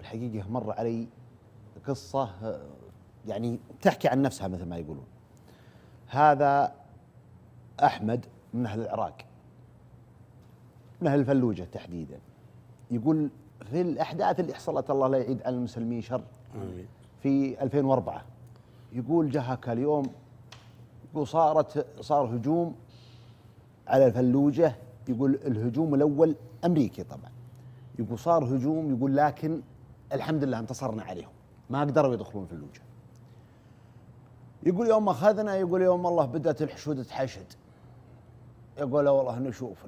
الحقيقة مر علي قصة يعني تحكي عن نفسها مثل ما يقولون. هذا أحمد من أهل العراق، من أهل الفلوجة تحديدا. يقول في الأحداث اللي حصلت الله لا يعيد على المسلمين شر في 2004، يقول جهك اليوم، يقول صار هجوم على الفلوجة. يقول الهجوم الأول أمريكي طبعا، يقول صار هجوم، يقول لكن الحمد لله انتصرنا عليهم، ما قدروا يدخلون الفلوجة. يقول يوم أخذنا، يقول يوم الله بدأت الحشود تحشد، يقول والله نشوف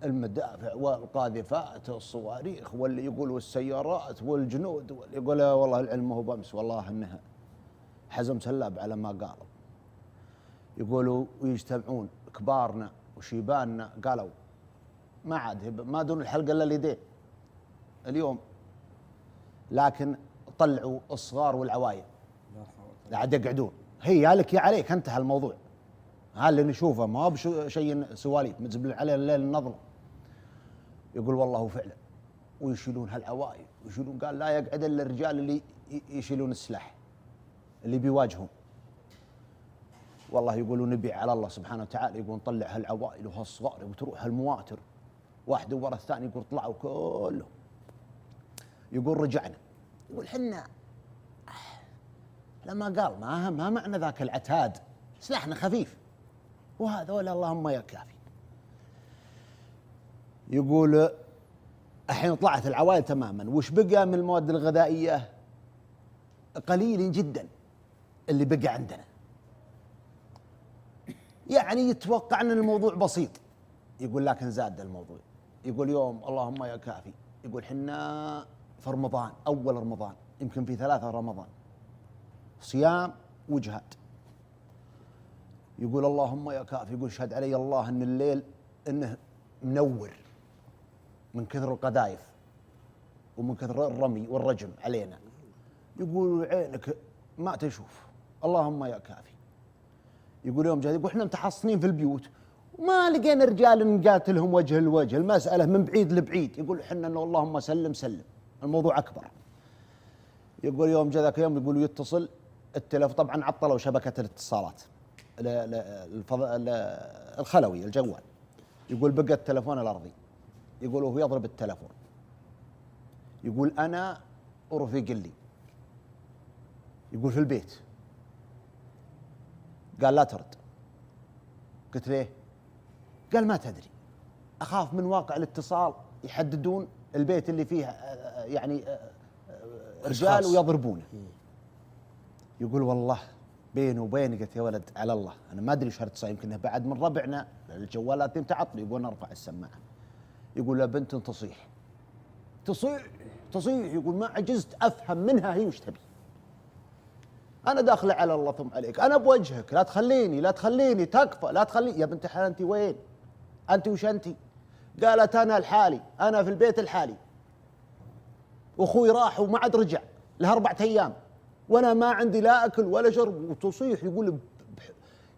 المدافع والقاذفات والصواريخ واللي يقول والسيارات والجنود، يقول والله العلم هو بأمس، والله انها حزم سلاب على ما قالوا. يقولوا ويجتمعون كبارنا وشيباننا، قالوا ما عاد ما دون الحلقة الا اليدين اليوم، لكن طلعوا الصغار والعوايل لا عاد يقعدون. هي يالك يا عليك، انتهى الموضوع. هذا اللي نشوفه ما هو بشيء سواليف متزبل عليه الليل النظلة. يقول والله فعلا، ويشيلون هالعوائل ويشيلون، قال لا يقعد الا الرجال اللي يشيلون السلاح اللي بيواجهون. والله يقولون نبي على الله سبحانه وتعالى، يقول نطلع هالعوائل وهالصغار وتروح هالمواتر واحد ورا الثاني، يقول طلعوا كلهم. يقول رجعنا، يقول حنا لما قال ما معنى ذاك العتاد، سلاحنا خفيف وهذول اللهم يا كافي. يقول الحين طلعت العوائل تماما، وش بقى من المواد الغذائية؟ قليل جدا اللي بقى عندنا. يعني يتوقع ان الموضوع بسيط، يقول لكن زاد الموضوع. يقول يوم اللهم يا كافي، يقول حنا في رمضان، اول رمضان يمكن في 3 رمضان، صيام وجهاد. يقول اللهم يا كافي، يقول شهد علي الله ان الليل انه منور من كثر القذايف ومن كثر الرمي والرجم علينا. يقول عينك ما تشوف، اللهم يا كافي. يقول يوم جاء، يقول احنا متحصنين في البيوت وما لقينا رجال نقاتلهم وجه لوجه، المسألة من بعيد لبعيد. يقول احنا انه اللهم سلم سلم، الموضوع اكبر. يقول يوم جاء ذاك يوم، يقول يتصل التلف، طبعا عطلوا شبكة الاتصالات الخلوي الجوال. يقول بقى التلفون الارضي، يقول وهو يضرب التلفون، يقول انا ورفيق لي، يقول في البيت. قال لا ترد. قلت ليه؟ قال ما تدري، اخاف من واقع الاتصال يحددون البيت اللي فيه يعني رجال ويضربونه. يقول والله بيني وبيني، قلت يا ولد على الله انا ما ادري ايش هالتصل، يمكن بعد من ربعنا الجوالات متعطله. يقول نرفع السماعه، يقول لا بنت تصيح، يقول ما عجزت افهم منها هي وش تبي. انا داخله على الله ثم عليك، انا بوجهك، لا تخليني تكفى، لا تخليني يا بنت الحلال. انت وين؟ انت وش انت؟ قالت انا لحالي، انا في البيت الحالي، واخوي راح وما عاد رجع له 4 أيام، وانا ما عندي لا اكل ولا شرب. وتصيح يقول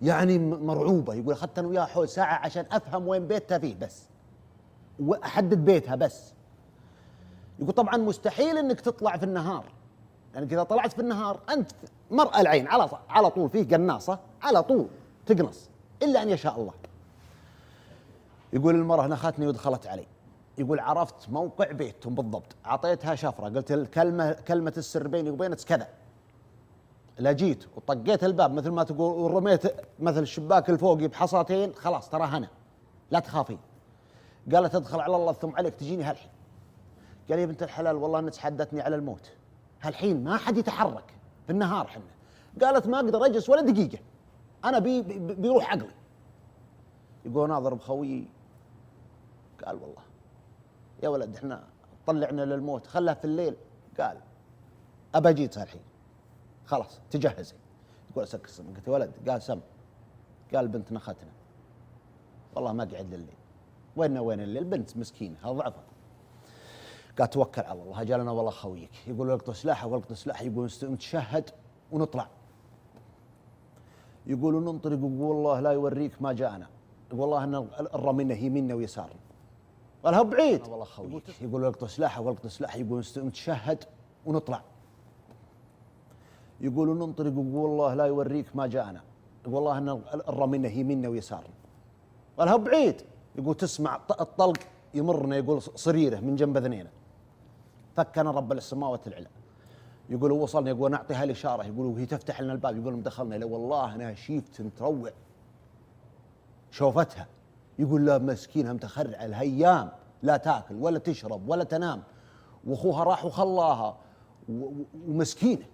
يعني مرعوبه. يقول اخذت انا وياها حول ساعه عشان افهم وين بيتها فيه بس، واحدد بيتها بس. يقول طبعا مستحيل انك تطلع في النهار، لأنك يعني إذا طلعت في النهار أنت مرأى العين على طول فيه قناصة على طول تقنص، إلا أن يشاء الله. يقول المرأة نخاتني ودخلت علي، يقول عرفت موقع بيتهم بالضبط، أعطيتها شفرة، قلت كلمة السر بيني وبينك كذا. لا جيت وطقيت الباب مثل ما تقول، ورميت مثل الشباك الفوقي بحصاتين، خلاص ترى هنا لا تخافين. قالت ادخل على الله ثم عليك، تجيني هالحين. قال يا بنت الحلال والله انك تحدثني على الموت هالحين، ما حد يتحرك في النهار حنا. قالت ما اقدر اجلس ولا دقيقه، انا بيروح عقلي. يقول ناظر بخويي، قال والله يا ولد احنا طلعنا للموت، خلها في الليل. قال ابى اجيت الحين، خلاص تجهزي. يقول اسكر السم. قلت يا ولد، قال سم. قال بنت نختنا والله ما قعد لليل. وين الليل؟ بنت مسكينه ضعفها. قال توكل على الله، اجلنا والله خويك. يقول القط سلاحه، يقول نتشهد ونطلع. يقولوا ننطلق، يقول والله لا يوريك ما جاءنا، والله ان الرمينا يميننا ويسارنا. قال هو بعيد والله خويك. يقول القط سلاحه، يقول نتشهد ونطلع. يقولوا ننطلق، يقول والله لا يوريك ما جاءنا، يقول والله ان الرمينا يميننا ويسارنا. قالها بعيد، يقول تسمع الطلق يمرنا، يقول صريره من جنب اذنينا. فكنا رب السماوات العلى. يقول وصلنا، يقول نعطيها الاشاره، يقول وهي تفتح لنا الباب، يقول دخلنا. لو والله انا شيفت تروع شوفتها. يقول لا مسكينها متخرعه الايام، لا تاكل ولا تشرب ولا تنام، واخوها راح وخلاها ومسكينه.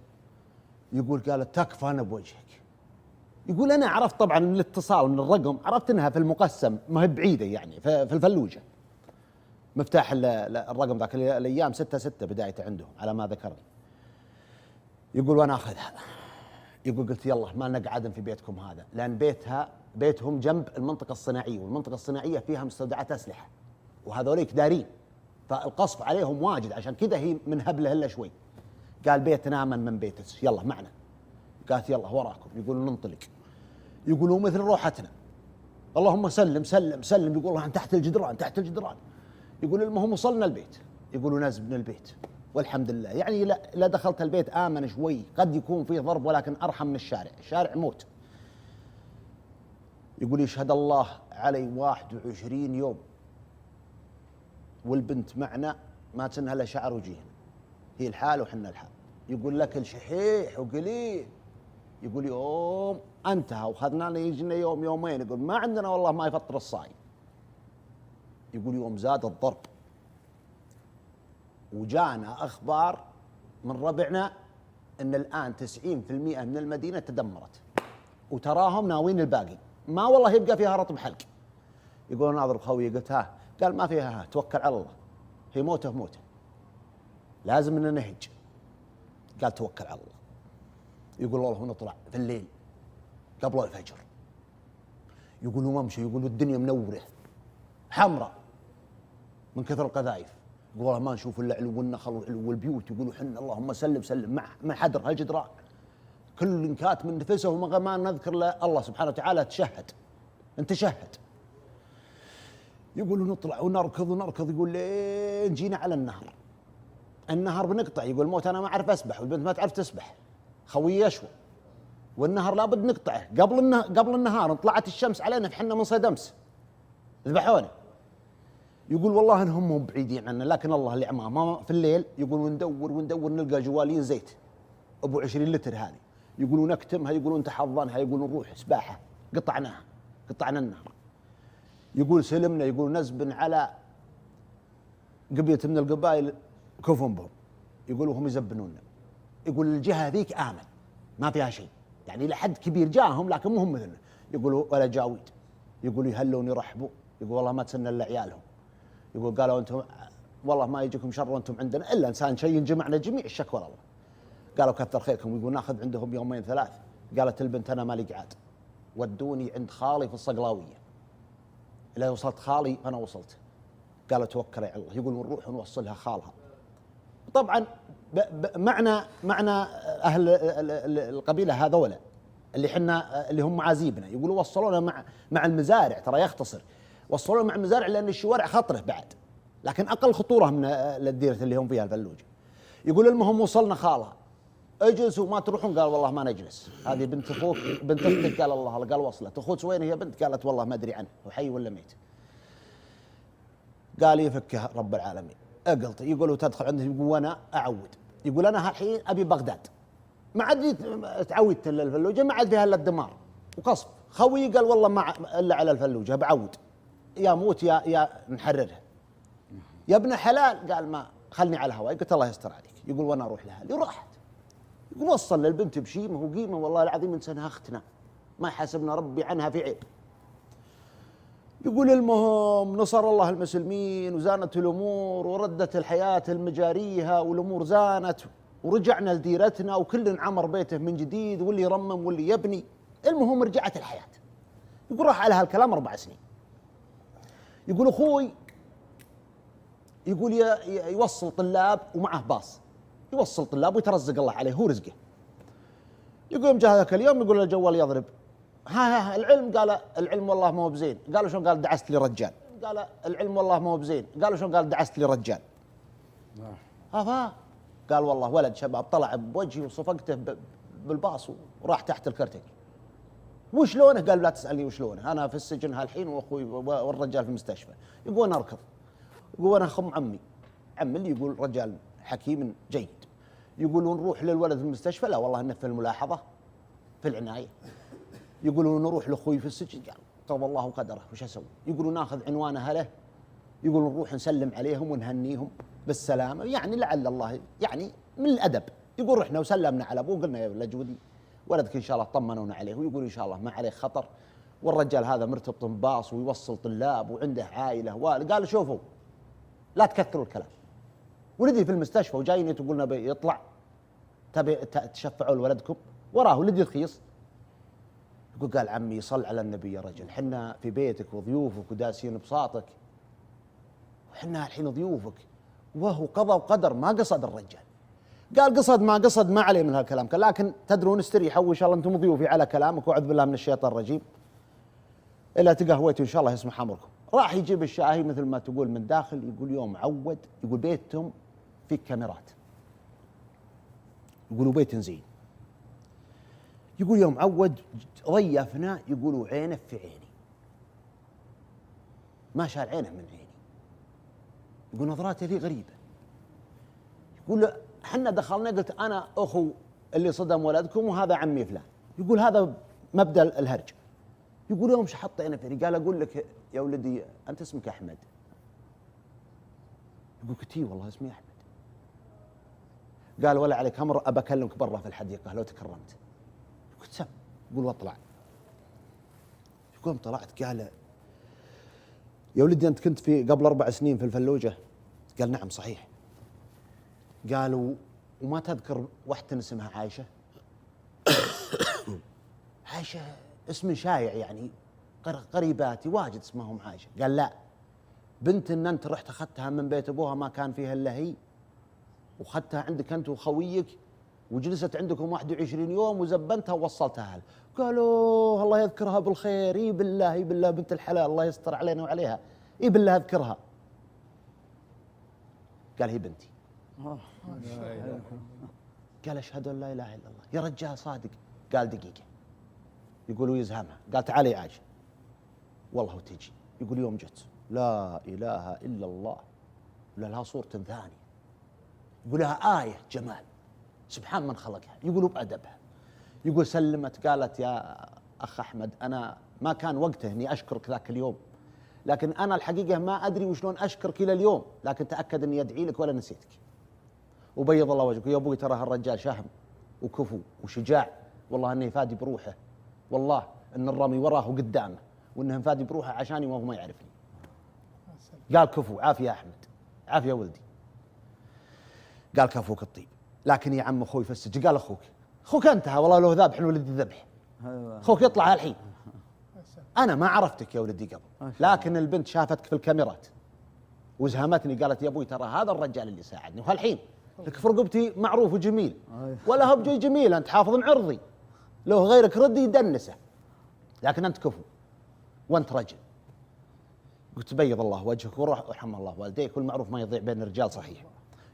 يقول قالت تكفى انا بوجهك. يقول انا عرفت طبعا من الاتصال من الرقم، عرفت انها في المقسم، ما هي بعيده يعني في الفلوجه. مفتاح الرقم ذاك الايام 6/6 بدايته عندهم على ما ذكرني. يقول وانا اخذها. يقول قلت يلا ما نقعد في بيتكم هذا، لان بيتهم جنب المنطقه الصناعيه، والمنطقه الصناعيه فيها مستودعات اسلحه، وهذوليك دارين، فالقصف عليهم واجد، عشان كذا هي من هبله الا شوي. قال بيتنا امن من بيتك، يلا معنا. قالت يلا وراكم. يقولوا ننطلق. يقولوا مثل روحتنا، اللهم سلم سلم سلم. يقول الله تحت الجدران تحت الجدران. يقول المهم وصلنا البيت. يقولوا ناس من البيت والحمد لله، يعني لا دخلت البيت آمن شوي، قد يكون فيه ضرب ولكن أرحم من الشارع موت. يقول يشهد الله علي 21 يوم والبنت معنا ما تنها إلا شعر وجهنا، هي الحال وحنا الحال. يقول لك الشحيح وقليل. يقول يوم انتهى وخذنا لنا يجينا يوم يومين، يقول ما عندنا والله ما يفطر الصايم. يقول يوم زاد الضرب، وجانا اخبار من ربعنا ان الان 90% من المدينه تدمرت، وتراهم ناويين الباقي، ما والله يبقى فيها رطب حلق. يقول ناظر خوي، قلت ها، قال ما فيها، توكل على الله، هي موته موته، لازم ان نهج. قال توكل على الله. يقول والله نطلع في الليل قبل الفجر. يقولوا ممشي، يقولوا الدنيا منوره حمراء من كثر القذايف. يقول والله ما نشوف الا علو النخل وعلو البيوت. يقولوا حنا اللهم سلم سلم مع حدر هالجدران، كل كات من نفسه وما نذكر الله سبحانه وتعالى تشهد. يقولوا نطلع ونركض ونركض. يقول لين جينا على النهر بنقطع. يقول موت انا ما اعرف اسبح والبنت ما تعرف تسبح، خوي يشوى، والنهر لابد نقطعه قبل النهار. طلعت الشمس علينا فحنا من صيد امس ذبحونا. يقول والله انهم مو بعيدين عنا، لكن الله اللي عماه في الليل. يقول وندور نلقى جوالين زيت ابو 20 لتر هذه. يقولون نكتمها، يقولون تحضنها، يقولون نروح سباحه. قطعنا النهر. يقول سلمنا، يقول نزبن على قبيله من القبائل كفهم بهم. يقولوا هم يزبنونا. يقول الجهه ذيك امن ما فيها شيء، يعني لحد كبير جاهم لكن مو هم مثلنا. يقولوا ولا جاويد. يقولوا يهلون يرحبوا. يقول والله ما تسنى الا عيالهم. يقول قالوا انتم والله ما يجيكم شر وانتم عندنا الا انسان شيء جمعنا جميع الشكوى الله. قالوا كثر خيركم. يقول ناخذ عندهم يومين ثلاث. قالت البنت انا مالي قعاد، ودوني عند خالي في الصقلاويه. اذا وصلت خالي انا وصلت. قالوا توكلي على الله. يقول نروح ونوصلها خالها. طبعا معنى اهل القبيله هذولا اللي هم عازيبنا. يقولوا وصلونا مع المزارع، ترى يختصر، وصلونا مع المزارع لان الشوارع خطره بعد، لكن اقل خطوره من الديره اللي هم فيها الفلوجه. يقول المهم وصلنا خالها. اجلسوا ما تروحون. قال والله ما نجلس، هذه بنت اخوك بنت اختك. قال الله. قال وصلت. اخوك وين هي بنت؟ قالت والله ما ادري عنه وحي ولا ميت. قال يفكها رب العالمين. اقلط. يقولوا تدخل عنده. يقول وانا اعود. يقول انا الحين ابي بغداد، ما عاد تعودت الا الفلوجه، ما عاد فيها الا الدمار وقصف. خوي قال والله ما الا على الفلوجه بعود، يا موت يا نحررها. يا ابن حلال. قال ما خلني على الهواء. قلت الله يستر عليك. يقول وانا اروح لها. راحت. يقول وصل للبنت بشيمه وقيمه، والله العظيم انسانها اختنا ما حاسبنا ربي عنها في عيب. يقول المهم نصر الله المسلمين وزانت الامور وردت الحياه المجاريها والامور زانت، ورجعنا لديرتنا وكل عمر بيته من جديد، واللي يرمم واللي يبني. المهم رجعت الحياه. يقول راح على هالكلام 4 سنين. يقول اخوي يقول يوصل طلاب ومعه باص، يوصل طلاب ويترزق الله عليه، هو رزقه. يقول يوم جاء ذاك اليوم يقول الجوال يضرب. ها العلم. قال العلم والله ما هو بزين. قالوا شلون؟ قال دعست لي رجال. قال العلم والله ما هو بزين. قالوا شلون؟ قال دعست لي رجال. ها قال والله ولد شباب طلع بوجهي وصفقته بالباص وراح تحت الكرتين. وشلونه؟ قال لا تسالني وشلونه، انا في السجن هالحين واخوي والرجال في المستشفى. يقول انا اركض، يقول انا خم عمي اللي يقول رجال حكيم جيد، يقولون نروح للولد في المستشفى، لا والله انه في الملاحظه في العنايه. يقولون نروح لاخوي في السجن، قال قضى الله وقدره وش اسوي؟ يقولون ناخذ عنوانه له، يقولون نروح نسلم عليهم ونهنيهم بالسلامه، يعني لعل الله يعني من الادب. يقول رحنا وسلمنا على ابوه وقلنا يا لجودي ولدك ان شاء الله طمنونا عليه، ويقول ان شاء الله ما عليه خطر، والرجال هذا مرتبط بباص ويوصل طلاب وعنده عائله. قال شوفوا لا تكثروا الكلام، ولدي في المستشفى وجايين تقولنا يطلع تبي تشفعوا لولدكم، وراه ولدي رخيص. يقول قال عمي صل على النبي يا رجل، حنا في بيتك وضيوفك وداسين بساطك، وحنا الحين ضيوفك، وهو قضى وقدر ما قصد الرجال. قال قصد ما قصد ما عليه من هالكلام، لكن تدرون استريحوا ان شاء الله انتم ضيوفي على كلامك، واعوذ بالله من الشيطان الرجيم، الا تقهويتوا ان شاء الله يسمح امركم. راح يجيب الشاهي مثل ما تقول من داخل، يقول يوم عود، يقول بيتهم في كاميرات، يقولوا بيت زين، يقول يوم عود ضيفنا، يقولوا عينه في عيني، ما شال عينه من عيني، يقول نظراته لي غريبه. يقول حنا دخلنا قلت انا اخو اللي صدم ولدكم وهذا عمي فلان، يقول هذا مبدا الهرج. يقول يوم شحط عينه في عيني، قال اقول لك يا ولدي انت اسمك احمد؟ يقول قلت والله اسمي احمد. قال ولا عليك امر، ابى اكلمك برا في الحديقه لو تكرمت. قلت سم. يقول واطلع. يقول طلعت، قال يا ولدي انت كنت في قبل 4 سنين في الفلوجه؟ قال نعم صحيح. قالوا وما تذكر واحدة اسمها عايشه؟ عايشه اسم شايع يعني، قريباتي واجد اسمهم عايشه. قال لا، بنت ان انت رحت اخذتها من بيت ابوها ما كان فيها الا هي، وخذتها عندك انت وخويك، وجلست عندكم 21 يوم وزبنتها ووصلتها اهل. قالوا الله يذكرها بالخير، اي بالله اي بالله بنت الحلال الله يستر علينا وعليها، اي بالله اذكرها. قال هي بنتي. قال اشهد ان لا اله الا الله. يا رجال صادق؟ قال دقيقه. يقولوا يزهمها، قال تعالي يا عائشه. والله وتجي. يقول يوم جت لا اله الا الله، ولا لها صوره ثانيه، يقول لها آية جمال سبحان من خلقها، يقولوا بأدبها. يقول سلمت قالت يا أخ أحمد أنا ما كان وقته أني أشكرك ذاك اليوم، لكن أنا الحقيقة ما أدري وشلون أشكرك إلى اليوم، لكن تأكد أني أدعي لك ولا نسيتك، وبيض الله وجهك. يا أبوي ترى هالرجال شهم وكفو وشجاع، والله أنه يفادي بروحه، والله أن الرمي وراه وقدامه، وأنه يفادي بروحه عشاني وهو ما يعرفني. قال كفو، عافية يا أحمد، عافية يا ولدي. قال كفوك الطيب، لكن يا عم اخوي في السجن. قال اخوك انتهى، والله لو ذبح ولدي ذبح، اخوك يطلع الحين. انا ما عرفتك يا ولدي قبل، لكن البنت شافتك في الكاميرات وزهمتني، قالت يا ابوي ترى هذا الرجال اللي ساعدني، وهالحين لك في رقبتي معروف وجميل، ولا هو بجي جميل، انت حافظ عرضي، لو غيرك ردي يدنسه، لكن انت كفو وانت رجل. قلت بيض الله وجهك ورحم الله والديك، والمعروف ما يضيع بين الرجال صحيح.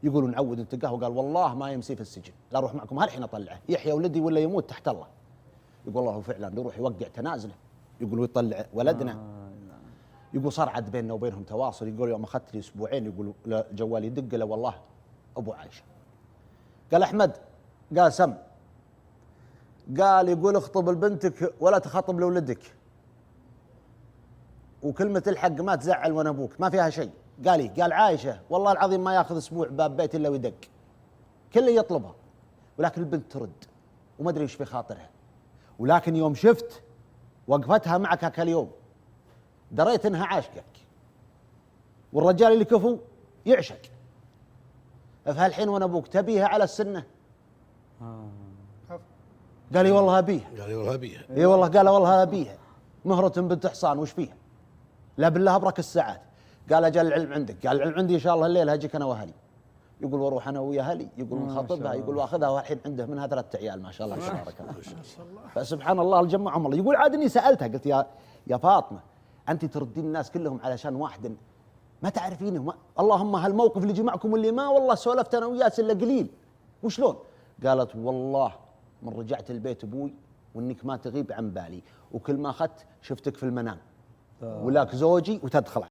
يقولوا نعود انتقاه، وقال والله ما يمسي في السجن، لا اروح معكم هالحين اطلعه، يحيى ولدي ولا يموت تحت الله. يقول الله فعلا يروح يوقع تنازله، يقول يطلع ولدنا. يقول صار عاد بيننا وبينهم تواصل، يقول يوم اخذت لي اسبوعين يقول جوالي يدق له والله ابو عائشه. قال احمد، قال سم، قال يقول اخطب لبنتك ولا تخطب لولدك، وكلمه الحق ما تزعل وانا ابوك ما فيها شيء. قال إيه؟ قال عايشه والله العظيم ما ياخذ اسبوع باب بيت الا ويدق، كله يطلبها، ولكن البنت ترد وما ادري ايش في خاطرها. ولكن يوم شفت وقفتها معك هاك اليوم دريت انها عاشقك، والرجال اللي كفو يعشق. فهالحين وانا ابوك تبيها على السنه؟ قال لي والله ابيها. قال لي والله ابيها. اي والله، قال والله ابيها، مهرة بنت حصان وش فيها؟ لا بالله ابرك الساعات. قال اجل العلم عندك، قال العلم عندي ان شاء الله الليله اجيك انا واهلي. يقول واروح انا ويا اهلي، يقول نخطبها، يقول واخذها، والحين عنده منها 3 عيال ما شاء الله تبارك الله. فسبحان الله الجمعهم الله. يقول عاد اني سالتها قلت يا فاطمه انت تردين الناس كلهم علشان واحد ما تعرفينه، اللهم هالموقف اللي جمعكم اللي ما والله سولفت انا وياس الا قليل، وشلون؟ قالت والله من رجعت البيت ابوي وانك ما تغيب عن بالي، وكل ما اخذت شفتك في المنام ولاك زوجي وتدخل